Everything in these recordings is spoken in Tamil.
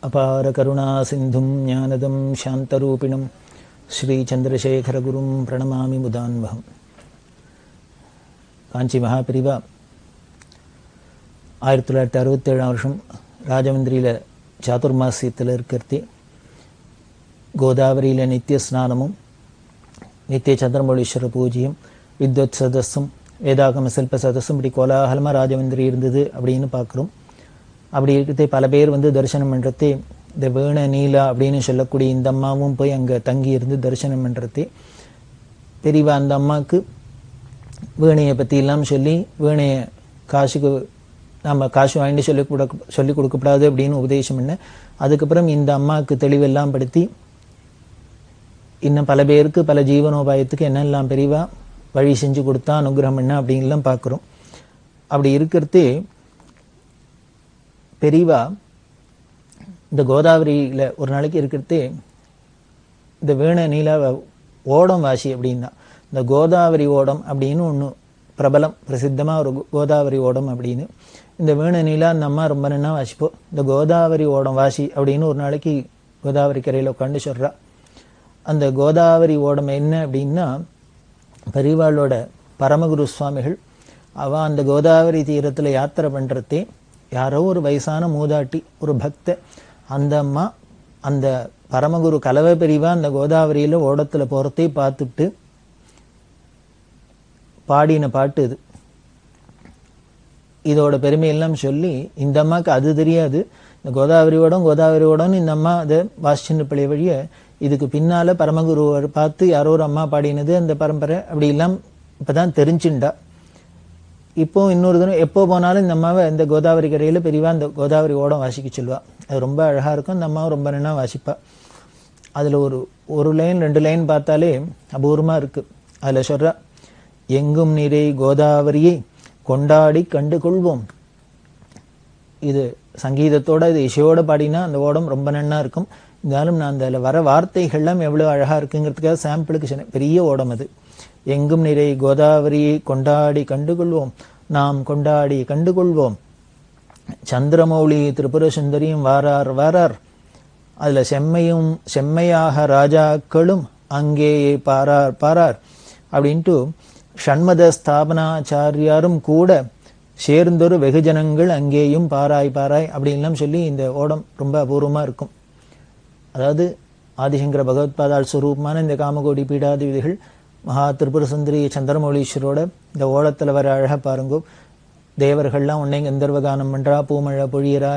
அபார கருணா சிந்தும் ஞானதம் சாந்தரூபிணம் ஸ்ரீ சந்திரசேகரகுரும் பிரணமாமி முதான்வகம். காஞ்சி மகாபிரிவா 1967 வருஷம் ராஜமந்திரியில் சாதுர்மாசியத்தில் இருக்கிறது. கோதாவரியில் நித்திய ஸ்நானமும் நித்திய சந்திரமௌலீஸ்வர பூஜையும் வித்வத் சதஸும் வேதாகம சில்ப சதஸும் இப்படி கோலாகலமாக ராஜமந்திரி இருந்தது அப்படின்னு பார்க்குறோம். அப்படி இருக்கிறதே பல பேர் தரிசனம் பண்ணுறதே இந்த வேண நீலா அப்படின்னு சொல்லக்கூடிய இந்த அம்மாவும் போய் அங்கே தங்கி இருந்து தரிசனம் பண்ணுறதே பெரியவா அந்த அம்மாவுக்கு வீணையை பற்றியெல்லாம் சொல்லி வீணையை காசுக்கு நம்ம காசு வாங்கிட்டு சொல்லி கொடுக்கப்படாது அப்படின்னு உபதேசம் பண்ண, அதுக்கப்புறம் இந்த அம்மாவுக்கு தெளிவெல்லாம் படுத்தி இன்னும் பல பேருக்கு பல ஜீவனோபாயத்துக்கு என்னெல்லாம் பெரியவா வழி செஞ்சு கொடுத்தா அனுகிரகம் என்ன அப்படின்லாம் பார்க்குறோம். அப்படி இருக்கிறதே பெரியவா இந்த கோதாவரியில் ஒரு நாளைக்கு இருக்கிறதே இந்த வேண நீலாவை ஓடம் வாசி அப்படின்னா, இந்த கோதாவரி ஓடம் அப்படின்னு ஒன்று பிரபலம் பிரசித்தமாக ஒரு கோதாவரி ஓடம் அப்படின்னு. இந்த வேண நீலா அந்த அம்மா ரொம்ப நன்னா வாசிப்போம். இந்த கோதாவரி ஓடம் வாசி அப்படின்னு ஒரு நாளைக்கு கோதாவரி கரையில் உட்காந்து சொல்கிறா. அந்த கோதாவரி ஓடம் என்ன அப்படின்னா, பெரியவாளோட பரமகுரு சுவாமிகள் அவள் அந்த கோதாவரி தீரத்தில் யாத்திரை பண்ணுறதே யாரோ ஒரு வயசான மூதாட்டி ஒரு பக்த அந்த அம்மா அந்த பரமகுரு கலவை பெரியவா அந்த கோதாவரியில் ஓடத்தில் போகிறதே பார்த்துட்டு பாடின பாட்டு இது. இதோட பெருமையெல்லாம் சொல்லி இந்த அம்மாவுக்கு அது தெரியாது. இந்த கோதாவரி ஓடம்னு இந்த அம்மா அதை வாசிச்சுன்னு பிள்ளை வழிய இதுக்கு பின்னால் பரமகுருவை பார்த்து யாரோ ஒரு அம்மா பாடினது அந்த பரம்பரை அப்படி எல்லாம் இப்போ தான் தெரிஞ்சுண்டா. இப்போ இன்னொரு தினம் எப்போ போனாலும் இந்த அம்மாவை இந்த கோதாவரி கரையில் பெரியவா அந்த கோதாவரி ஓடம் வாசிக்க சொல்லுவா. அது ரொம்ப அழகாக இருக்கும். இந்த அம்மாவை ரொம்ப நல்லா வாசிப்பா. அதில் ஒரு லைன் 2 லைன் பார்த்தாலே அபூர்வமாக இருக்குது. அதில் சொல்கிறா, எங்கும் நீரை கோதாவரியை கொண்டாடி கண்டு கொள்வோம். இது சங்கீதத்தோட இது இசையோடு பாடினா அந்த ஓடம் ரொம்ப நன்னா இருக்கும். இருந்தாலும் நான் அதில் வர வார்த்தைகள்லாம் எவ்வளோ அழகாக இருக்குங்கிறதுக்காக சாம்பிளுக்கு சொன்னேன். பெரிய ஓடம் அது. எங்கும் நிறை கோதாவரியை கொண்டாடி கண்டுகொள்வோம், நாம் கொண்டாடி கண்டுகொள்வோம். சந்திரமௌலி திரிபுர சுந்தரியும் வாரார் வாரார், அதில் செம்மையாக ராஜாக்களும் அங்கேயே பாரார் பாரார் அப்படின்ட்டு ஷண்மத ஸ்தாபனாச்சாரியாரும் கூட சேர்ந்தொரு வெகுஜனங்கள் அங்கேயும் பாராய் பாராய் அப்படின்லாம் சொல்லி இந்த ஓடம் ரொம்ப அபூர்வமாக இருக்கும். அதாவது ஆதிசங்கர பகவத்பாதால் ஸ்வரூபமான இந்த காமகோடி பீடாதி விதிகள் மகா திரிபுர சுந்தரி சந்திரமௌலீஸ்வரோட இந்த ஓடத்தில் வர அழகாக பாருங்கோ. தேவர்கள்லாம் உன்னை கந்தர்வகானம் பண்ணுறா, பூமழை பொழியரா,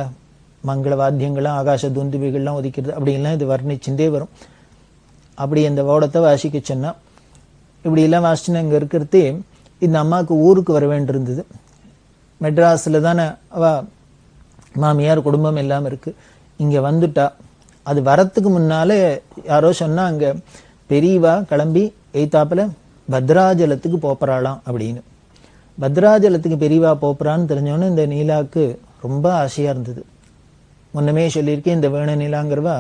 மங்கள வாத்தியங்கள்லாம் ஆகாச தூந்துபிகள்லாம் ஒதுக்கிறது அப்படின்லாம் இது வர்ணிச்சுட்டே வரும். அப்படி அந்த ஓடத்தை வாசிக்க சொன்னா இப்படியெல்லாம் வாசிச்சுன்னு அங்கே இருக்கிறதே இந்த அம்மாவுக்கு ஊருக்கு வர வேண்டியிருந்தது. மெட்ராஸில் தானே அவள் மாமியார் குடும்பம் எல்லாம் இருக்குது. இங்கே வந்துட்டா. அது வரத்துக்கு முன்னாலே யாரோ சொன்னால் அங்கே பெரியவா கிளம்பி எய்த்தாப்பில் பத்ராஜலத்துக்கு போப்பறாளாம் அப்படின்னு. பத்ராஜலத்துக்கு பெரியவா போப்பறான்னு தெரிஞ்சோன்னே இந்த நீலாவுக்கு ரொம்ப ஆசையாக இருந்தது. முன்னமே சொல்லியிருக்கேன், இந்த வேண நீலாங்கிறவா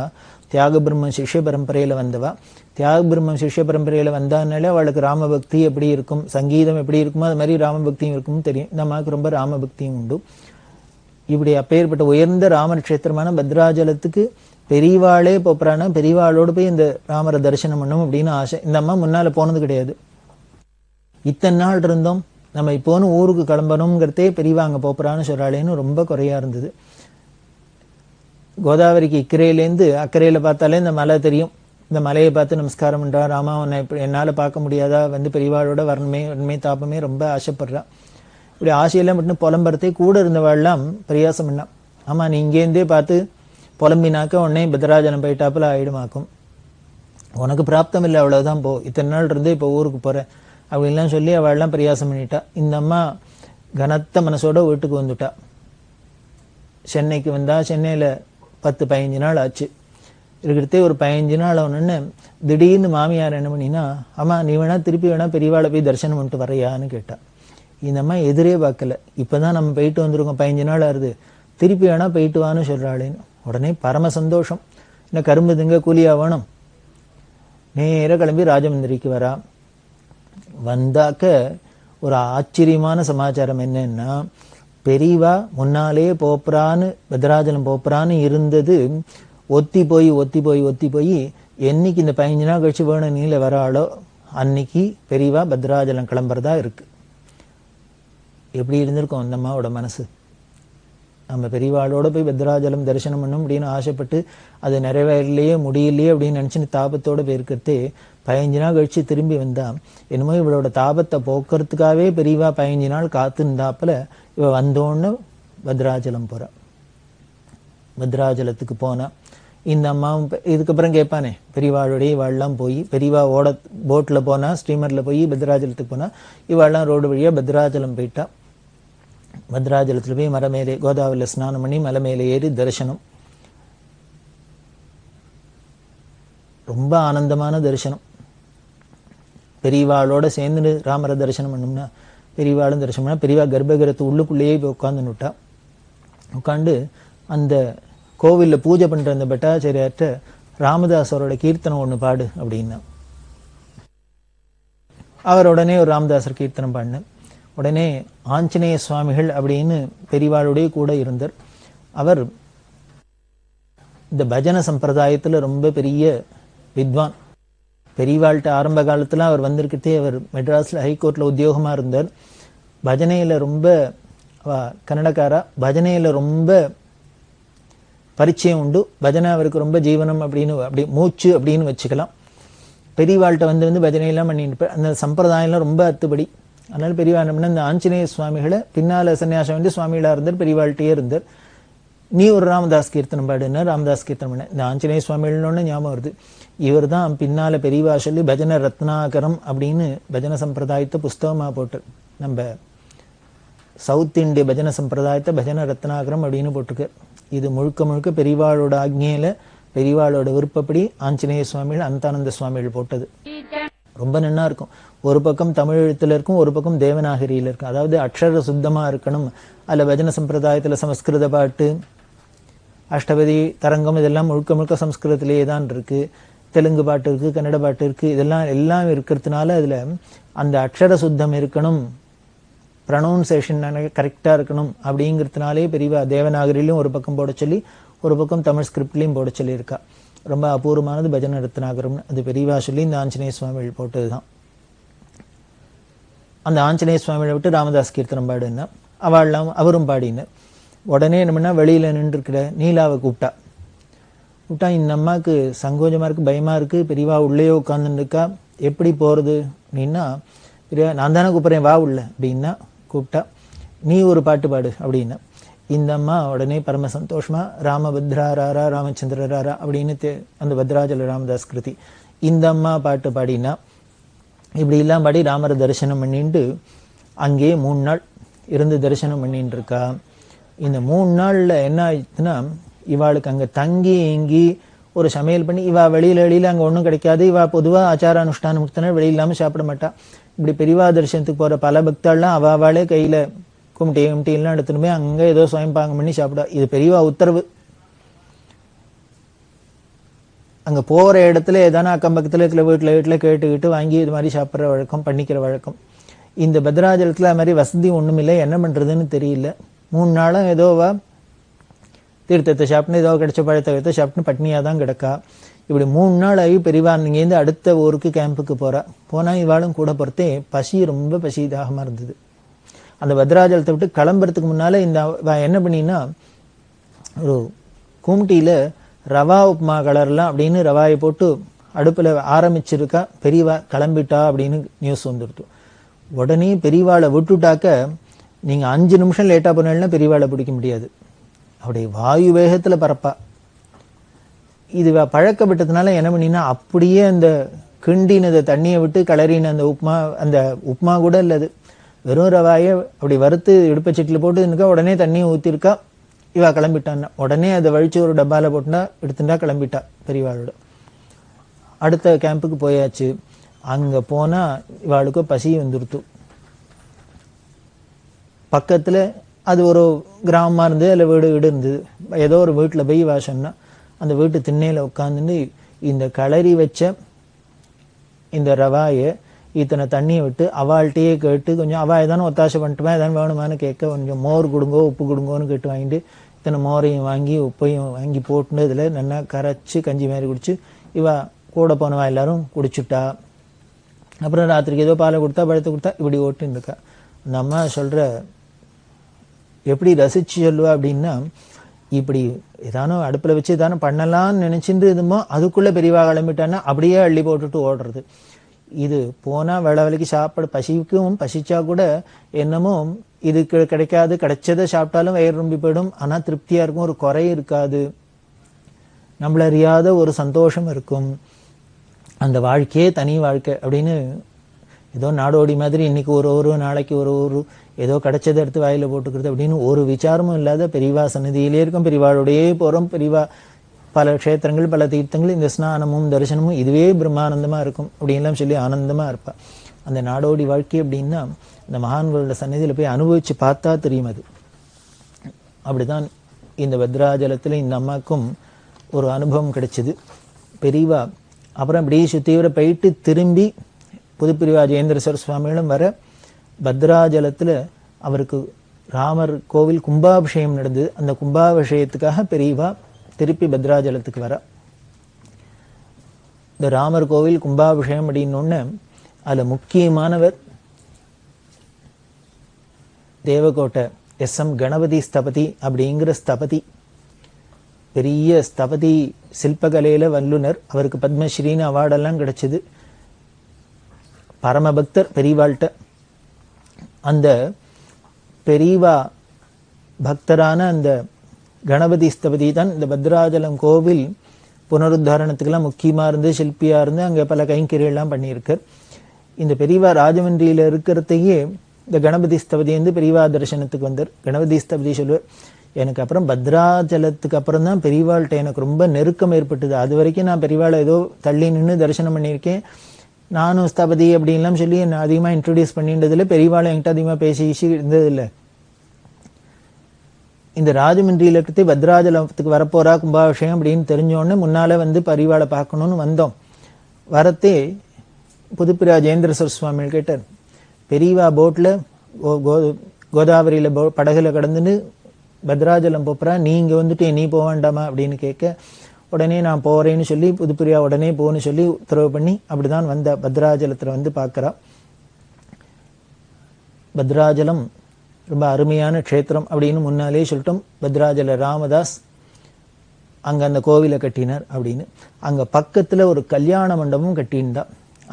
தியாக பிரம்ம சிஷ்ய பரம்பரையில் வந்தவா. தியாக பிரம்ம சிஷ்ய பரம்பரையில் வந்தானாலே அவளுக்கு ராமபக்தி எப்படி இருக்கும், சங்கீதம் எப்படி இருக்குமோ அது மாதிரி ராமபக்தியும் இருக்கும்னு தெரியும். இந்த அம்மாவுக்கு ரொம்ப ராமபக்தியும் உண்டு. இப்படி அப்பேற்பட்ட உயர்ந்த ராமர் க்ஷேத்திரமான பத்ராஜலத்துக்கு பெரியவாளே போப்புறானா, பெரியவாளோடு போய் இந்த ராமரை தரிசனம் பண்ணணும் அப்படின்னு ஆசை. இந்த அம்மா முன்னால் போனது கிடையாது. இத்தனை நாள் இருந்தோம், நம்ம இப்போன்னு ஊருக்கு கிளம்பணுங்கிறதே பெரியவா அங்கே போப்புறான்னு சொல்கிறாளேன்னு ரொம்ப குறையாக இருந்தது. கோதாவரிக்கு இக்கரையிலேருந்து அக்கறையில் பார்த்தாலே இந்த மலை தெரியும். இந்த மலையை பார்த்து நமஸ்காரம் பண்ணுறா. ராமா உன்னை இப்படி என்னால் பார்க்க முடியாதா, பெரியவாளோட வரணுமே தாப்பமே ரொம்ப ஆசைப்படுறா. இப்படி ஆசையெல்லாம் மட்டும் புலம்புறதே கூட இருந்தவாள்லாம் பிரயாசம் பண்ணா. ஆமாம், நீ இங்கேருந்தே பார்த்து புலம்பினாக்க உடனே பத்ராஜலம் போயிட்டாப்புல ஆயிடுமாக்கும். உனக்கு பிராப்தம் இல்லை, அவ்வளோதான், போ, இத்தனை நாள் இருந்து இப்போ ஊருக்கு போகிறேன் அப்படின்லாம் சொல்லி அவள்லாம் பிரயாசம் பண்ணிட்டா. இந்த அம்மா கனத்த மனசோட வீட்டுக்கு வந்துட்டா. சென்னைக்கு வந்தா. சென்னையில் 10-15 நாள் ஆச்சு. இருக்கிறதே ஒரு 15 நாள் ஆகணுன்னு திடீர்னு மாமியார் என்ன பண்ணினா, ஆமாம் நீ வேணா திருப்பி வேணா பெரியவாளை போய் தரிசனம் பண்ணிட்டு வரையான்னு கேட்டா. இந்த அம்மா எதிரே பார்க்கல. இப்போ தான் நம்ம போயிட்டு வந்துருக்கோம், 15 நாள் ஆகுது, திருப்பி வேணா போயிட்டு வான்னு சொல்கிறாளேன்னு. உடனே பரம சந்தோஷம். என்ன கரும்பு திங்க கூலியா வேணும். நேராக கிளம்பி ராஜமந்திரிக்கு வரா. வந்தாக்க ஒரு ஆச்சரியமான சமாச்சாரம் என்னன்னா, பெரியவா முன்னாலே போப்புறான்னு பத்ராஜலம் போப்புறான்னு இருந்தது ஒத்தி போய் என்னைக்கு இந்த 15 நாள் கழிச்சு வேணும் நீல வராளோ அன்னைக்கு பெரியவா பத்ராஜலம் கிளம்புறதா இருக்கு. எப்படி இருந்திருக்கும் அந்த அம்மாவோட மனசு? நம்ம பெரியவாளோட போய் பத்ராஜலம் தரிசனம் பண்ணும் அப்படின்னு ஆசைப்பட்டு அது நிறைவேறலையே முடியலையே அப்படின்னு நினைச்சுன்னு தாபத்தோட போயிருக்கிறதே 15 நாள் கழிச்சு திரும்பி வந்தா என்னமோ இவளோட தாபத்தை போக்குறதுக்காகவே பெரியவா 15 நாள் காத்துருந்தாப்புல இவ வந்தோன்னு பத்ராஜலம் போறா. பத்ராஜலத்துக்கு போனா இந்த அம்மாவும் இதுக்கப்புறம் கேட்பானே பெரியவாளுடைய இவாள்லாம் போய் பெரியவா போட்ல போனா ஸ்டீமர்ல போய் பத்ராஜலத்துக்கு போனா இவாள்லாம் ரோடு வழியா பத்ராஜலம் போயிட்டா. பத்ராஜலத்துல போய் மலை மேலே கோதாவரியில் ஸ்நானம் பண்ணி மலை மேலே ஏறி தரிசனம். ரொம்ப ஆனந்தமான தரிசனம். பெரியவாளோட சேர்ந்து ராமரை தரிசனம் பண்ணோம்னா பெரியவாளும் தரிசனம் பண்ணா பெரியவா கர்ப்பகிரத்து உள்ளுக்குள்ளேயே போய் உட்காந்துட்டா. உட்காந்து அந்த கோவில்ல பூஜை பண்ற அந்த பட்டாச்சாரியார்ட்ட ராமதாசரோட கீர்த்தனம் ஒண்ணு பாடு அப்படின்னா அவர் உடனே ஒரு ராமதாசர் கீர்த்தனம் பாடின. உடனே ஆஞ்சநேய சுவாமிகள் அப்படின்னு பெரியவாளுடைய கூட இருந்தார். அவர் இந்த பஜன சம்பிரதாயத்துல ரொம்ப பெரிய வித்வான். பெரியவாள்கிட்ட ஆரம்ப காலத்துல அவர் வந்திருக்கிறதே அவர் மெட்ராஸ்ல ஹைகோர்ட்ல உத்தியோகமா இருந்தார். பஜனையில ரொம்ப கன்னடக்காரா பஜனையில ரொம்ப பரிச்சயம் உண்டு. பஜனை அவருக்கு ரொம்ப ஜீவனம் அப்படின்னு அப்படி மூச்சு அப்படின்னு வச்சுக்கலாம். பெரியவாள்கிட்ட வந்து பஜனையெல்லாம் பண்ணிட்டு அந்த சம்பிரதாயம்லாம் ரொம்ப அத்துப்படி. அதனால பெரியவா என்ன பண்ண இந்த ஆஞ்சநேய சுவாமிகளை பின்னால சன்னியாசம் வந்து சுவாமிகளா இருந்தார். பெரியவாள்கிட்டயே இருந்தார். நீ ஒரு ராமதாஸ் கீர்த்தனம் பாடுன்னா ராமதாஸ் கீர்த்தனம் பண்ண. இந்த ஆஞ்சநேய சுவாமிகள்னு ஞாபகம் வருது. இவர் தான் பின்னால பெரியவா சொல்லி பஜன ரத்னாகரம் அப்படின்னு பஜன சம்பிரதாயத்தை புஸ்தகமா போட்டு நம்ம சவுத் இந்திய பஜன சம்பிரதாயத்தை பஜன ரத்னாகரம் அப்படின்னு போட்டிருக்கு. இது முழுக்க முழுக்க பெரியவாளோட ஆக்ஞையில பெரியவாளோட விருப்பப்படி ஆஞ்சநேய சுவாமிகள் அந்தானந்த சுவாமிகள் போட்டது. ரொம்ப நன்னா இருக்கும். ஒரு பக்கம் தமிழ் எழுத்துல இருக்கும், ஒரு பக்கம் தேவநாகரியில இருக்கும். அதாவது அக்ஷர சுத்தமா இருக்கணும். அதுல பஜன சம்பிரதாயத்துல சமஸ்கிருத பாட்டு அஷ்டபதி தரங்கம் இதெல்லாம் முழுக்க முழுக்க சமஸ்கிருதத்திலேயே தான் இருக்கு. தெலுங்கு பாட்டு இருக்கு, கன்னட பாட்டு இருக்கு. எல்லாம் இருக்கிறதுனால அதுல அந்த அக்ஷர சுத்தம் இருக்கணும், ப்ரொனவுன்சேஷன் கரெக்டா இருக்கணும் அப்படிங்கிறதுனாலே பெரியவா தேவநாகரியிலும் ஒரு பக்கம் போட சொல்லி ஒரு பக்கம் தமிழ் ஸ்கிரிப்ட்லயும் போட சொல்லி இருக்கா. ரொம்ப அபூர்வமானது பஜன ரத்னாகரம். அது பெரியவா சொல்லி இந்த ஆஞ்சநேய சுவாமிகள் போட்டதுதான். அந்த ஆஞ்சநேய சுவாமியை விட்டு ராமதாஸ் கீர்த்தனம் பாடுன்னா அவள்லாம் அவரும் பாடினார். உடனே என்னன்னா வெளியில நின்று இருக்கிற நீலாவை கூப்பிட்டா. இந்த அம்மாவுக்கு சங்கோஜமா இருக்கு, பயமா இருக்கு. பெரியவா உள்ளே உட்கார்ந்துட்டு இருக்கா, எப்படி போறது அப்படின்னா நான் தானே கூப்பிடுறேன் வா உள்ள அப்படின்னா கூப்பிட்டா. நீ ஒரு பாட்டு பாடு அப்படின்னா இந்த அம்மா உடனே பரம சந்தோஷமா ராமபத்ரா ராரா ராமச்சந்திர ராரா அப்படின்னு அந்த பத்ராஜல ராமதாஸ் கிருதி இந்த அம்மா பாட்டு பாடினா இப்படி எல்லாம் பாடி ராமரை தரிசனம் பண்ணிட்டு அங்கேயே 3 நாள் இருந்து தரிசனம் பண்ணிட்டு இருக்கா. இந்த 3 நாள்ல என்ன ஆயிடுச்சுன்னா இவாளுக்கு அங்க தங்கி எங்கி ஒரு சமையல் பண்ணி இவா வெளியில அங்க ஒண்ணும் கிடைக்காது. இவா பொதுவா ஆச்சார அனுஷ்டானம் முக்தனா வெளியில இல்லாம சாப்பிட மாட்டா. இப்படி பெரியவா தரிசனத்துக்கு போற பல பக்தாள்லாம் அவாவாளே கையில கும்டி எல்லாம் எடுத்துட்டு போய் அங்க ஏதோ சுயம்பாங்கம் பண்ணி சாப்பிடா. இது பெரியவா உத்தரவு. அங்க போற இடத்துல ஏதான அக்கம் பக்கத்துல இருக்கிற வீட்டுல கேட்டுக்கிட்டு வாங்கி இது மாதிரி சாப்பிட்ற வழக்கம், பண்ணிக்கிற வழக்கம். இந்த பத்ராஜலத்துல அது மாதிரி வசதி ஒண்ணும் இல்லை, என்ன பண்றதுன்னு தெரியல. 3 நாளும் ஏதோவா தீர்த்தத்தை சாப்பிட்டு ஏதோ கிடைச்ச பழத்தை சாப்பிட்டு பட்னியா தான் கிடக்கா. இப்படி 3 நாள் ஆகி பெரியவா இங்கேருந்து அடுத்த ஊருக்கு கேம்புக்கு போறா. போனா இவாளும் கூட பொறுத்தே பசி ரொம்ப பசி தாகமா இருந்தது. அந்த பத்ராஜலத்தை விட்டு கிளம்புறதுக்கு முன்னால இந்த என்ன பண்ணினா ஒரு கும்டியில ரவா உப்மா கலர்லாம் அப்படின்னு ரவாயை போட்டு அடுப்புல ஆரம்பிச்சிருக்கா. பெரியவா கிளம்பிட்டா அப்படின்னு நியூஸ் வந்துடுது. உடனே பெரியவாளை விட்டுட்டாக்க நீங்க 5 நிமிஷம் லேட்டா போனாலும் பெரியவாளை பிடிக்க முடியாது. அப்படியே வாயு வேகத்துல பறப்பா. இது பழக்கப்பட்டதுனால என்ன பண்ணினா அப்படியே அந்த கிண்டினத தண்ணியை விட்டு கிளறின அந்த உப்மா கூட இல்லது, வெறும் ரவாயை அப்படி வறுத்து இடுப்பச்சட்டில போட்டு உடனே தண்ணியை ஊத்திருக்கா. இவா கிளம்பிட்டான்னா உடனே அதை வழிச்சு ஒரு டப்பால போட்டுனா எடுத்துட்டா கிளம்பிட்டா பெரியவாளோட. அடுத்த கேம்புக்கு போயாச்சு. அங்க போனா இவாளுக்கு பசி வந்துருத்து. பக்கத்துல அது ஒரு கிராமமா இருந்து அதுல வீடு இருந்தது. ஏதோ ஒரு வீட்டுல போய் வாசம்னா அந்த வீட்டு திண்ணையில உட்காந்துட்டு இந்த களரி வச்ச இந்த ரவாய இத்தனை தண்ணியை விட்டு அவள்கிட்டயே கேட்டு கொஞ்சம் அவள் ஏதானு ஒத்தாசை பண்ணிட்டுமா ஏதாவது வேணுமான்னு கேட்க கொஞ்சம் மோர் கொடுங்கோ உப்பு கொடுங்கோன்னு கேட்டு வாங்கிட்டு இத்தனை மோரையும் வாங்கி உப்பையும் வாங்கி போட்டுன்னு இதில் நல்லா கரைச்சி கஞ்சி மாதிரி குடிச்சு இவ கூட போனவா எல்லாரும் குடிச்சுட்டா. அப்புறம் ராத்திரிக்கு ஏதோ பாலை கொடுத்தா பழத்தை கொடுத்தா இப்படி ஓட்டுன்னு இருக்கா. அந்த அம்மா சொல்ற எப்படி ரசிச்சு சொல்லுவா அப்படின்னா, இப்படி ஏதானோ அடுப்பில் வச்சு ஏதானோ பண்ணலாம்னு நினைச்சிட்டு இருந்தோமோ அதுக்குள்ள பெரியவா கிளம்பிட்டான்னா அப்படியே அள்ளி போட்டுட்டு ஓடுறது. இது போனா வேலை வேலைக்கு சாப்பிட பசிக்கும், பசிச்சா கூட என்னமோ இது கிடைக்காது, கிடைச்சதை சாப்பிட்டாலும் வயிறு ரொம்பி போயிடும், ஆனா திருப்தியா இருக்கும், ஒரு குறை இருக்காது, நம்மள அறியாத ஒரு சந்தோஷம் இருக்கும். அந்த வாழ்க்கையே தனி வாழ்க்கை அப்படின்னு ஏதோ நாடோடி மாதிரி இன்னைக்கு ஒரு நாளைக்கு ஒரு ஏதோ கிடைச்சதை எடுத்து வாயில போட்டுக்கிறது அப்படின்னு ஒரு விசாரமும் இல்லாத பெரியவா சந்நிதியிலே இருக்கும். பெரியவாளுடையே போறோம். பெரியவா பல க்ஷேத்திரங்கள் பல தீர்த்தங்கள், இந்த ஸ்நானமும் தரிசனமும் இதுவே பிரம்மானந்தமா இருக்கும் அப்படின்லாம் சொல்லி ஆனந்தமா இருப்பா. அந்த நாடோடி வாழ்க்கை அப்படின்னா இந்த மகான்களோட சந்நிதியில போய் அனுபவிச்சு பார்த்தா தெரியும். அது அப்படிதான் இந்த பத்ராஜலத்துல இந்த அம்மாக்கும் ஒரு அனுபவம் கிடைச்சது. பெரியவா அப்புறம் இப்படி சுத்தீவிர போயிட்டு திரும்பி புதுப்பிரிவா ஜெயேந்திரேஸ்வர சுவாமிகளும் வர பத்ராஜலத்துல அவருக்கு ராமர் கோவில் கும்பாபிஷேகம் நடந்தது. அந்த கும்பாபிஷேகத்துக்காக பெரியவா திருப்பி பத்ராஜலத்துக்கு வர. இந்த ராமர் கோவில் கும்பாபிஷேகம் அப்படின்னு அதுல முக்கியமானவர் தேவகோட்டை எஸ்.எம். கணபதி ஸ்தபதி அப்படிங்கிற ஸ்தபதி. பெரிய ஸ்தபதி சில்பகலையில வல்லுனர். அவருக்கு பத்மஸ்ரீன்னு அவார்டெல்லாம் கிடைச்சது. பரமபக்தர் பெரியவாள்கிட்ட. அந்த பெரியவா பக்தரான அந்த கணபதி ஸ்தபதி தான் இந்த பத்ராஜலம் கோவில் புனருத்தாரணத்துக்கெல்லாம் முக்கியமா இருந்து சிற்பியா இருந்து அங்க பல கைங்கரியெல்லாம் பண்ணியிருக்கார். இந்த பெரியவா ராஜமன்றியில இருக்கிறதையே இந்த கணபதி ஸ்தபதி வந்து பெரியவா தரிசனத்துக்கு வந்தார். கணபதி ஸ்தபதி சொல்லுவார், எனக்கு அப்புறம் பத்ராஜலத்துக்கு அப்புறம் தான் பெரியவாள்கிட்ட எனக்கு ரொம்ப நெருக்கம் ஏற்பட்டது. அது வரைக்கும் நான் பெரியவாளை ஏதோ தள்ளி நின்று தரிசனம் பண்ணியிருக்கேன். நானும் ஸ்தபதி அப்படின்லாம் சொல்லி என்ன அதிகமா இன்ட்ரோடியூஸ் பண்ணின்றதுல பெரியவாளை என்கிட்ட அதிகமா பேசி இருந்ததில்லை. இந்த ராஜமன்றியில இருக்கிறது பத்ராஜலத்துக்கு வரப்போறா கும்பாபிஷேகம் அப்படின்னு தெரிஞ்சோடனே முன்னால வந்து பெரியவாளை பார்க்கணும்னு வந்தோம். வரத்தே புதுப்பிரிவா ஜெயேந்திரேஸ்வர சுவாமிகள் கேட்டார், பெரியவா போட்ல கோதாவரியில படகுல கடந்துன்னு பத்ராஜலம் போப்புறா, நீங்க வந்துட்டு நீ போக வேண்டாமா அப்படின்னு கேட்க, உடனே நான் போறேன்னு சொல்லி புதுப்பிரியா உடனே போன்னு சொல்லி உத்தரவு பண்ணி அப்படிதான் வந்த பத்ராஜலத்துல வந்து பார்க்கிறா. பத்ராஜலம் ரொம்ப அருமையான க்ஷேத்திரம் அப்படின்னு முன்னாலே சொல்லிட்டோம். பத்ராஜல ராமதாஸ் அங்க அந்த கோவிலை கட்டினார் அப்படின்னு. அங்க பக்கத்துல ஒரு கல்யாண மண்டபம் கட்டியிருந்தா.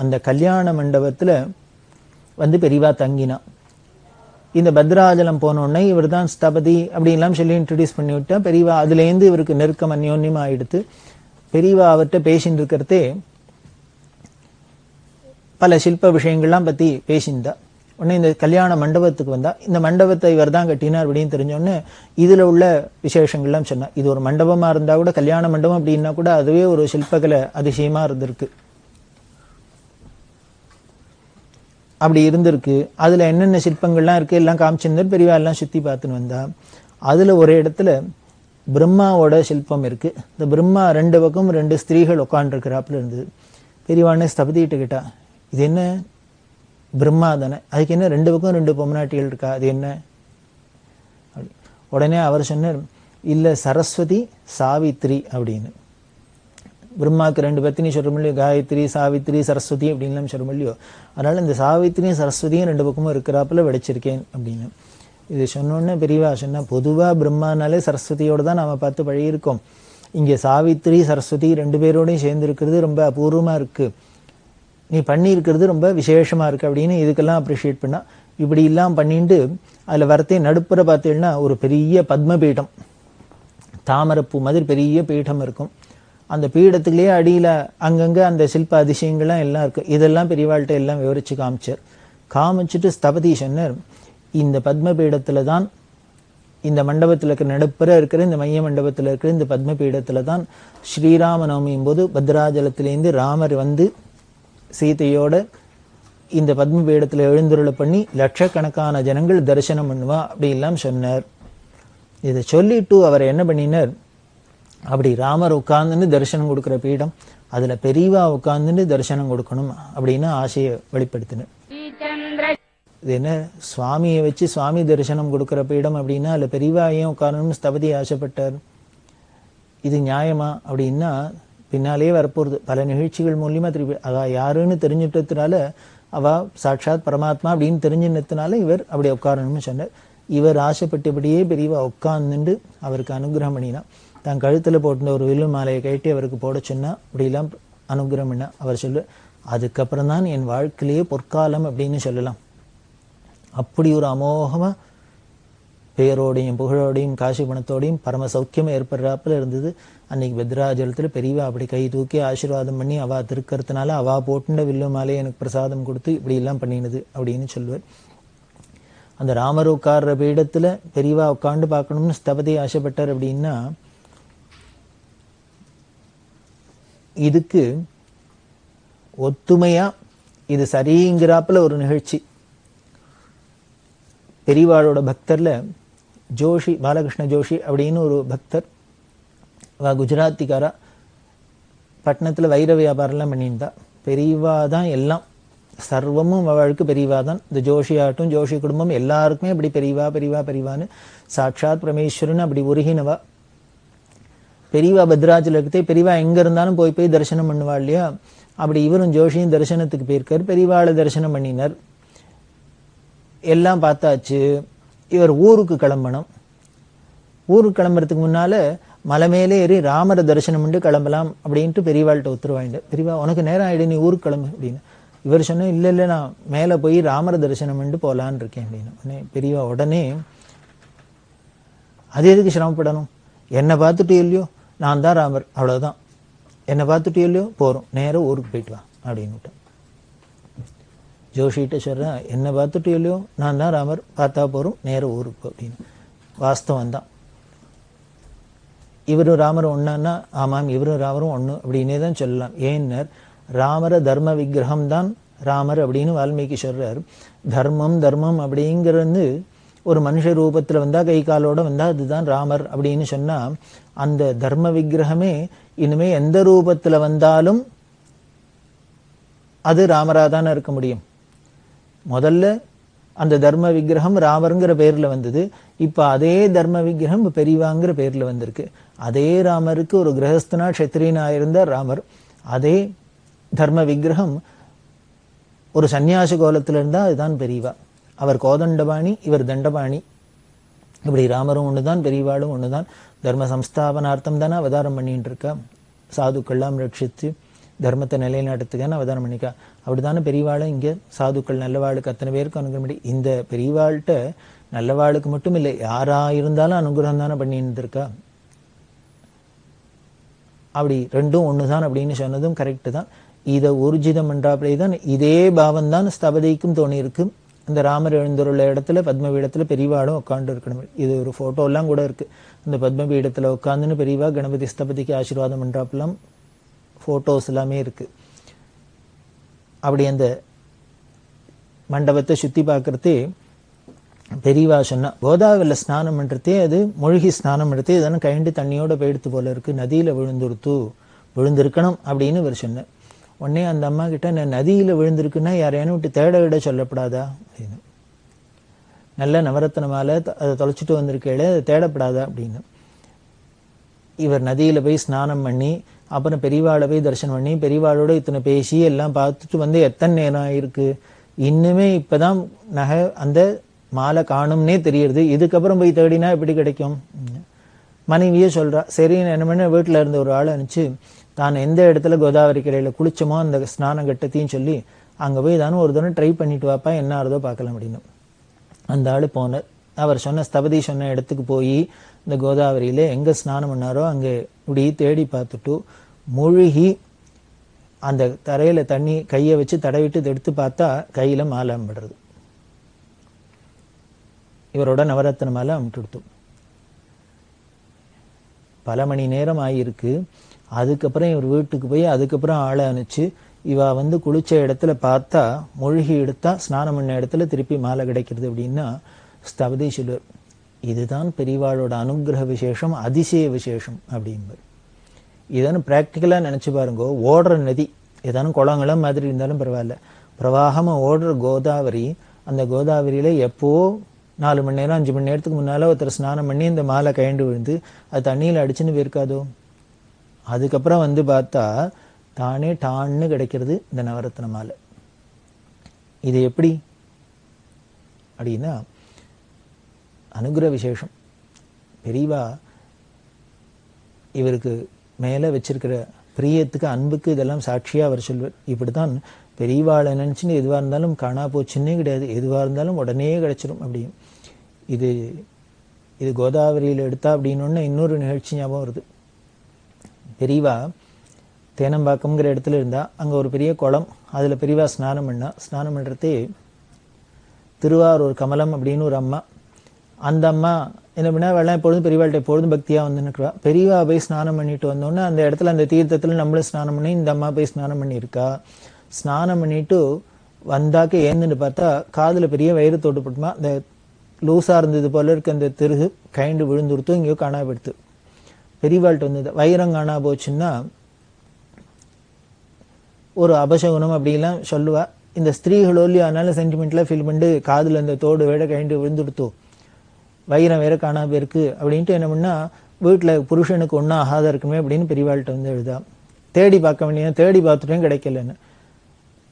அந்த கல்யாண மண்டபத்துல வந்து பெரியவா தங்கினா. இந்த பத்ராஜலம் போனோடனே இவர் தான் ஸ்தபதி அப்படின்லாம் சொல்லி இன்ட்ரடியூஸ் பண்ணி விட்டா. பெரியவா அதுலேருந்து இவருக்கு நெருக்கம் அந்யோன்யமா ஆயிடுத்து. பெரியவா அவர்கிட்ட பேசிட்டு இருக்கிறதே பல சில்ப விஷயங்கள்லாம் பத்தி பேசியிருந்தா. உடனே இந்த கல்யாண மண்டபத்துக்கு வந்தா. இந்த மண்டபத்தை இவர் தான் கட்டினார் அப்படின்னு தெரிஞ்சோடனே இதுல உள்ள விசேஷங்கள்லாம் சொன்னா. இது ஒரு மண்டபமா இருந்தா கூட, கல்யாண மண்டபம் அப்படின்னா கூட அதுவே ஒரு சில்பகலை அதிசயமா இருந்திருக்கு. அப்படி இருந்திருக்கு. அதுல என்னென்ன சிற்பங்கள்லாம் இருக்கு எல்லாம் காமிச்சிருந்தார். பெரியவா எல்லாம் சுத்தி பார்த்துன்னு வந்தா. அதுல ஒரு இடத்துல பிரம்மாவோட சிற்பம் இருக்கு. இந்த பிரம்மா ரெண்டு பக்கம் ரெண்டு ஸ்திரீகள் உட்காந்துருக்கிறாப்புல இருந்தது. பெரியவானே ஸ்தபதிட்டு கேட்டா, இது என்ன பிரம்மா தானே, அதுக்கு என்ன ரெண்டு பக்கம் ரெண்டு பொம்மநாட்டிகள் இருக்கா, அது என்ன? உடனே அவர் சொன்னார், இல்ல சரஸ்வதி சாவித்ரி அப்படின்னு. பிரம்மாவுக்கு ரெண்டு பத்தினி சொல்றோம் இல்லையோ, காயத்ரி சாவித்ரி சரஸ்வதி அப்படின்லாம் சொல்றோம் இல்லையோ, அதனால இந்த சாவித்திரியும் சரஸ்வதியும் ரெண்டு பக்கமும் இருக்கிறாப்புல வெடிச்சிருக்கேன் அப்படின்னு. இது சொன்னோடனே பெரியவா சொன்னா, பொதுவா பிரம்மானாலே சரஸ்வதியோட தான் நாம பார்த்து பழகியிருக்கோம். இங்க சாவித்ரி சரஸ்வதி ரெண்டு பேரோடையும் சேர்ந்து இருக்கிறது ரொம்ப அபூர்வமா இருக்கு, நீ பண்ணி இருக்கிறது ரொம்ப விசேஷமா இருக்கு அப்படின்னு இதுக்கெல்லாம் அப்ரிஷியேட் பண்ணா. இப்படி எல்லாம் பண்ணிட்டு அதுல வரத்தே நடுப்புற பார்த்தீங்கன்னா ஒரு பெரிய பத்மபீடம், தாமரப்பூ மாதிரி பெரிய பீடம் இருக்கும். அந்த பீடத்துக்குள்ளேயே அடியில அங்கங்க அந்த சில்ப அதிசயங்கள்லாம் எல்லாம் இருக்கு. இதெல்லாம் பெரியவாள்கிட்ட எல்லாம் விவரிச்சு காமிச்சார். காமிச்சுட்டு ஸ்தபதி சொன்னார், இந்த பத்மபீடத்துல தான், இந்த மண்டபத்துல இருக்கிற நடுப்புற இருக்கிற இந்த மைய மண்டபத்துல இருக்கிற இந்த பத்மபீடத்துல தான் ஸ்ரீராம நவமியும் போது பத்ராஜலத்திலேருந்து ராமர் வந்து சீதையோட இந்த பத்மபீடத்துல எழுந்துருளை பண்ணி லட்சக்கணக்கான ஜனங்கள் தரிசனம் பண்ணுவா அப்படி எல்லாம் சொன்னார். இதை சொல்லிட்டு அவர் என்ன பண்ணினார், அப்படி ராமர் உட்கார்ந்துன்னு தரிசனம் கொடுக்கிற பீடம் அதுல பெரியவா உட்கார்ந்துட்டு தரிசனம் கொடுக்கணும் அப்படின்னு ஆசையை வெளிப்படுத்தினேன். இது என்ன சுவாமியை வச்சு சுவாமி தரிசனம் கொடுக்கிற பீடம் அப்படின்னா அதுல பெரியவா ஏன் உட்காரணும்னு ஸ்தபதி ஆசைப்பட்டார்? இது நியாயமா அப்படின்னா பின்னாலே வரப்போறது. பல நிகழ்ச்சிகள் மூலியமா திருப்பி அவ யாருன்னு தெரிஞ்சுட்டதுனால, அவ சாட்சாத் பரமாத்மா அப்படின்னு தெரிஞ்சுனதுனால இவர் அப்படி உட்காரணும்னு சொன்னார். இவர் ஆசைப்பட்டபடியே பெரியவா உட்கார்ந்துட்டு அவருக்கு அனுகிரகம் பண்ணினா. தான் கழுத்துல போட்டு ஒரு வில்லு மாலையை கட்டி அவருக்கு போட சொன்னா, அப்படிலாம் அனுகிரகம் பண்ணா. அவர் சொல்லு, அதுக்கப்புறம் தான் என் வாழ்க்கையிலேயே பொற்காலம் அப்படின்னு சொல்லலாம். அப்படி ஒரு அமோகமா பேரோடையும் புகழோடையும் காசி பணத்தோடையும் பரம சௌக்கியம் ஏற்படுறாப்புல இருந்தது. அன்னைக்கு பத்ராஜலத்துல பெரியவா அப்படி கை தூக்கி ஆசீர்வாதம் பண்ணி அவா திருக்கிறதுனால அவா போட்டுண்ட வில்லு மாலையை எனக்கு பிரசாதம் கொடுத்து இப்படி எல்லாம் பண்ணினது அப்படின்னு சொல்லுவார். அந்த ராமர் உட்கார்ற பீடத்துல பெரியவா உட்காந்து பார்க்கணும்னு ஸ்தபதி ஆசைப்பட்டார். அப்படின்னா இதுக்கு ஒத்துமையா இது சரிங்கிறாப்புல ஒரு நிகழ்ச்சி. பெரியவாளோட பக்தர்ல ஜோஷி, பாலகிருஷ்ண ஜோஷி அப்படின்னு ஒரு பக்தர், குஜராத்திக்காரா, பட்டணத்துல வைர வியாபாரம்லாம் பண்ணியிருந்தா. பெரியவா தான் எல்லாம், சர்வமும் அவளுக்கு பெரியவா தான். இந்த ஜோஷி ஆட்டும் ஜோஷி குடும்பம் எல்லாருக்குமே அப்படி பெரியவா பெரியவா பெரியவான்னு சாட்சாத் பரமேஸ்வரன் அப்படி உருகினவா. பெரியவா பத்ராஜலத்தை பெரியவா எங்க இருந்தாலும் போய் போய் தரிசனம் பண்ணுவா இல்லையா, அப்படி இவரும் ஜோஷியும் தரிசனத்துக்கு போயிருக்காரு. பெரியவாளை தரிசனம் பண்ணினார். எல்லாம் பார்த்தாச்சு. இவர் ஊருக்கு கிளம்பணும். ஊருக்கு கிளம்புறதுக்கு முன்னால மலை மேலே ஏறி ராமரை தரிசனம் பண்ணி கிளம்பலாம் அப்படின்ட்டு பெரியவாள்கிட்ட உத்தரவாயிட்டு, பெரியவா உனக்கு நேரம் ஆயிடு, நீ ஊருக்கு கிளம்பு அப்படின்னு. இவர் சொன்ன, இல்ல இல்ல நான் மேல போய் ராமரை தரிசனம் பண்ணி போலான்னு இருக்கேன் அப்படின்னு. பெரியவா உடனே, அது எதுக்கு சிரமப்படணும், என்னை பார்த்துட்டு இல்லையோ நான் தான் ராமர், அவ்வளவுதான், என்னை பார்த்துட்டு இல்லையோ போறோம், நேரம் ஊருக்கு போயிட்டு வா அப்படின்னு. ஜோஷிட்ட சொல்றேன், என்னை பார்த்துட்டு இல்லையோ நான் தான் ராமர், பார்த்தா போறோம், நேரம் ஊருக்கு அப்படின்னு. வாஸ்தவம் தான். இவரும் ராமரும் ஒன்னான்னா, ஆமாம் இவரும் ராமரும் ஒண்ணு அப்படின்னே தான் சொல்லலாம். ஏன்னர் ராமர தர்ம விக்கிரகம் தான் ராமர் அப்படின்னு வால்மீகி சொல்றார். தர்மம் தர்மம் அப்படிங்கிறது ஒரு மனுஷ ரூபத்துல வந்தா, கை காலோட வந்தா அதுதான் ராமர் அப்படின்னு சொன்னா, அந்த தர்ம விக்கிரகமே இனிமே எந்த ரூபத்துல வந்தாலும் அது ராமராதான இருக்க முடியும். முதல்ல அந்த தர்ம விக்கிரகம் ராமருங்கிற பேர்ல வந்தது. இப்ப அதே தர்ம விக்கிரகம் பெரியவாங்கிற பேர்ல வந்திருக்கு. அதே ராமருக்கு ஒரு கிரகஸ்தனா க்ஷத்ரியனா இருந்த ராமர், அதே தர்ம விக்கிரகம் ஒரு சன்னியாச கோலத்துல இருந்தா அதுதான் பெரியவா. அவர் கோதண்டபாணி, இவர் தண்டபாணி. இப்படி ராமரும் ஒண்ணுதான், பெரியவாளும் ஒண்ணுதான். தர்ம சம்ஸ்தாபனார்த்தம் தானே அவதாரம் பண்ணிட்டு இருக்கா. சாதுக்கள்லாம் ரட்சித்து தர்மத்தை நிலைநாட்டுறதுக்கான அவதாரம் பண்ணிக்கா. அப்படித்தானே பெரியவாளும் இங்க சாதுக்கள் நல்லவாளுக்கு அத்தனை பேருக்கு அனுகிரகம். இந்த பெரியவாள்கிட்ட நல்லவாளுக்கு மட்டும் இல்லை, யாரா இருந்தாலும் அனுகிரகம் தானே பண்ணிட்டு இருக்கா. அப்படி ரெண்டும் ஒண்ணுதான் அப்படின்னு சொன்னதும் கரெக்டு தான். இதை ஊர்ஜிதம் பண்றாப்படிதான் இதே பாவம் தான் ஸ்தபதிக்கும் தோணி இருக்கு. இந்த ராமர் எழுந்துள்ள இடத்துல பத்மபீடத்துல பெரியவாளும் உட்காந்து இருக்கணும். இது ஒரு போட்டோ எல்லாம் கூட இருக்கு. இந்த பத்மபீடத்துல உட்காந்துன்னு பெரியவா கணபதி ஸ்தபதிக்கு ஆசீர்வாதம் பண்றாப்பெல்லாம் போட்டோஸ் எல்லாமே இருக்கு. அப்படி அந்த மண்டபத்தை சுத்தி பார்க்கறதே பெரியவா சொன்னா, கோதாவரியில் ஸ்நானம் பண்றதே அது மூழ்கி ஸ்நானம் பண்றதே இதெல்லாம் கைண்டு தண்ணியோட போயிடுத்து போல இருக்கு, நதியில விழுந்திருக்கணும் அப்படின்னு இவர் சொன்னார். உடனே அந்த அம்மா கிட்ட, நான் நதியில விழுந்திருக்குன்னா யாரையானு விட்டு தேட விட சொல்லப்படாதா அப்படின்னு. நல்ல நவரத்ன மாலை அதை தொலைச்சிட்டு வந்திருக்கேளே, அதை தேடப்படாதா அப்படின்னு. இவர் நதியில போய் ஸ்நானம் பண்ணி அப்புறம் பெரியவாளை போய் தரிசனம் பண்ணி பெரியவாளோட இத்தனை பேசி எல்லாம் பார்த்துட்டு வந்து எத்தனை நேரம் ஆயிருக்கு. இன்னுமே இப்பதான் நகை அந்த மாலை காணும்னே தெரியுது. இதுக்கப்புறம் போய் தேடினா எப்படி கிடைக்கும்? மனைவியே சொல்றா, சரி என்ன பண்ண, வீட்டுல இருந்த ஒரு ஆளை அனுப்பிச்சு தான் எந்த இடத்துல கோதாவரி கரையில குளிச்சோமோ அந்த ஸ்நான கட்டத்தையும் சொல்லி அங்க போய் தானே ஒரு தடவை ட்ரை பண்ணிட்டு வாப்பா, என்ன ஆறுதோ பார்க்கலாம் அப்படின்னு. அந்த ஆளு போனார். அவர் சொன்ன ஸ்தபதி சொன்ன இடத்துக்கு போய் இந்த கோதாவரியில எங்க ஸ்நானம் பண்ணாரோ அங்க இப்படி தேடி பார்த்துட்டு மூழ்கி அந்த தரையில தண்ணி கையை வச்சு தடவிட்டு எடுத்து பார்த்தா கையில மாலை அம்பிடுறது. இவரோட நவரத்ன மாலை அம்பிட்டு பல மணி நேரம் ஆகியிருக்கு. அதுக்கப்புறம் இவர் வீட்டுக்கு போய் அதுக்கப்புறம் ஆளை அனுப்பிச்சு இவ வந்து குளிச்ச இடத்துல பார்த்தா மூழ்கி எடுத்தா ஸ்நானம் பண்ண இடத்துல திருப்பி மாலை கிடைக்கிறது அப்படின்னா ஸ்தபதி சொல்லுவார், இதுதான் பெரியவாளோட அனுகிரக விசேஷம், அதிசய விசேஷம் அப்படின்பார். ஏதானும் பிராக்டிக்கலா நினைச்சு பாருங்க, ஓடுற நதி ஏதானும் குளங்களும் மாதிரி இருந்தாலும் பரவாயில்ல, பிரவாகமா ஓடுற கோதாவரி, அந்த கோதாவரியில எப்போ 4 மணி நேரம் 5 மணி நேரத்துக்கு முன்னால ஒருத்தர் ஸ்நானம் பண்ணி இந்த மாலை கயண்டு விழுந்து அது தண்ணியில அடிச்சுன்னு போயிருக்காதோ. அதுக்கப்புறம் வந்து பார்த்தா தானே டான்னு கிடைக்கிறது இந்த நவரத்ன மாலை. இது எப்படி அப்படின்னா அனுகிரக விசேஷம். பெரியவா இவருக்கு மேல வச்சிருக்கிற பிரியத்துக்கு அன்புக்கு இதெல்லாம் சாட்சியா அவர் சொல்வார். இப்படித்தான் பெரியவாளை நினைச்சுன்னு எதுவா இருந்தாலும் காணா போச்சுன்னே கிடையாது, எதுவா இருந்தாலும் உடனே கிடைச்சிடும் அப்படியும். இது இது கோதாவரியில் எடுத்தா அப்படின்னு இன்னொரு நிகழ்ச்சி ஞாபகம் வருது. பெரியவா தேனம்பாக்கம்ங்கிற இடத்துல இருந்தா, அங்க ஒரு பெரிய குளம், அதுல பெரியவா ஸ்நானம் பண்ணா. ஸ்நானம் பண்றதே திருவாரூர் கமலம் அப்படின்னு ஒரு அம்மா. அந்த அம்மா என்ன பண்ணா, வெள்ளம் எப்பொழுதும் பெரியவாள்கிட்ட எப்பொழுதும் பக்தியா வந்து நிற்கிறா. பெரியவா போய் ஸ்நானம் பண்ணிட்டு வந்தோன்னே அந்த இடத்துல அந்த தீர்த்தத்துல நம்மளும் ஸ்நானம் பண்ணி இந்த அம்மா போய் ஸ்நானம் பண்ணியிருக்கா. ஸ்நானம் பண்ணிட்டு வந்தாக்க ஏந்துன்னு பார்த்தா காதுல பெரிய வயிறு தோட்டுப்பட்டுமா, அந்த லூசா இருந்தது போல இருக்க அந்த திருகு கைண்டு விழுந்துடுத்து, இங்கேயோ காணா போயிடுத்து. பெரியவாள்கிட்ட வந்தது வைரம் காணா போச்சுன்னா ஒரு அபசகுணம் அப்படிலாம் சொல்லுவா. இந்த ஸ்திரீகளோ இல்லையோ அதனால சென்டிமெண்ட்ல ஃபீல் பண்ணிட்டு காதுல அந்த தோடு வேட கைண்டு விழுந்துடுத்தோ, வைரம் வேற காணா போயிருக்கு அப்படின்ட்டு என்ன பண்ணா, வீட்டுல புருஷனுக்கு ஒன்னும் ஆகாத இருக்குமே அப்படின்னு பெரியவாள்கிட்ட வந்து எழுதா. தேடி பார்க்க வேண்டிய, தேடி பார்த்துட்டேன் கிடைக்கலன்னு.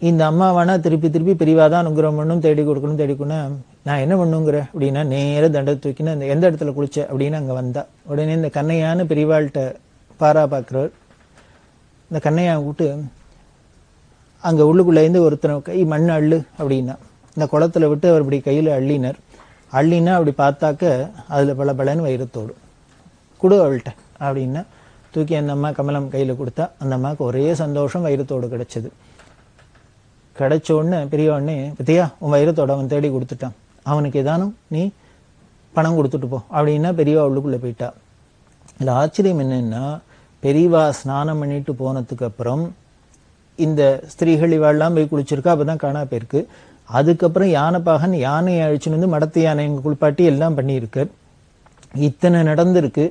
இந்த அம்மாவானா திருப்பி திருப்பி பெரியவாதான் அனுகிரகம் பண்ணும், தேடி கொடுக்கணும் தேடி கொடுக்கணும். நான் என்ன பண்ணுங்கிற அப்படின்னா, நேர தண்டை தூக்கின்னு அந்த எந்த இடத்துல குளிச்ச அப்படின்னு அங்க வந்தா. உடனே இந்த கண்ணையான்னு பெரியவாள்கிட்ட பாரா பார்க்கிறவர். இந்த கண்ணையா கூப்பிட்டு அங்க உள்ளுக்குள்ள இருந்து ஒருத்தனை கை மண் அள்ளு அப்படின்னா, இந்த குளத்துல விட்டு அவர் இப்படி கையில அள்ளினார். அள்ளினா அப்படி பார்த்தாக்க அதுல பல பலன்னு வைரத்தோடு. கொடு அவள்கிட்ட அப்படின்னா தூக்கி அந்த அம்மா கமலம் கையில கொடுத்தா. அந்த அம்மாவுக்கு ஒரே சந்தோஷம், வைரத்தோடு கிடைச்சது. கிடைச்ச உடனே பெரிய உடனே, பத்தியா உன் வைரத்தோட அவன் தேடி கொடுத்துட்டான், அவனுக்கு ஏதானும் நீ பணம் கொடுத்துட்டு போ அப்படின்னா பெரியவா உள்ளுக்குள்ள போயிட்டா. இதுல ஆச்சரியம் என்னன்னா, பெரியவா ஸ்நானம் பண்ணிட்டு போனதுக்கு அப்புறம் இந்த ஸ்திரீகள் இவாள்லாம் போய் குளிச்சிருக்கா, அப்பதான் காணா போயிருக்கு. அதுக்கப்புறம் யானைப்பாகன் யானையை அழிச்சுன்னு வந்து மடத்து யானை குளிப்பாட்டி எல்லாம் பண்ணியிருக்கு. இத்தனை நடந்திருக்கு.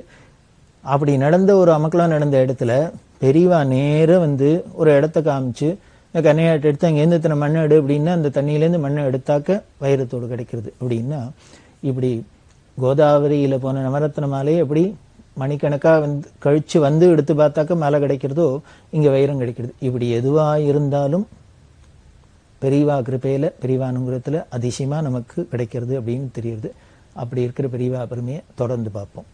அப்படி நடந்த ஒரு அமக்கலம் நடந்த இடத்துல பெரியவா நேர வந்து ஒரு இடத்த காமிச்சு இந்த கண்ணையாட்டை எடுத்து அங்கேருந்து இத்தனை மண்ணை எடு அப்படின்னா அந்த தண்ணியிலேருந்து மண்ணை எடுத்தாக்க வைரத்தோடு கிடைக்கிறது. அப்படின்னா இப்படி கோதாவரியில போன நவரத்ன மாலையை எப்படி மணிக்கணக்கா வந்து கழிச்சு வந்து எடுத்து பார்த்தாக்க மாலை கிடைக்கிறதோ, இங்க வைரம் கிடைக்கிறது. இப்படி எதுவா இருந்தாலும் பெரியவா கிருபையில, பெரியவா அனுகிரகத்துல அதிசயமா நமக்கு கிடைக்கிறது அப்படின்னு தெரியுது. அப்படி இருக்கிற பெரியவா பெருமையை தொடர்ந்து பார்ப்போம்.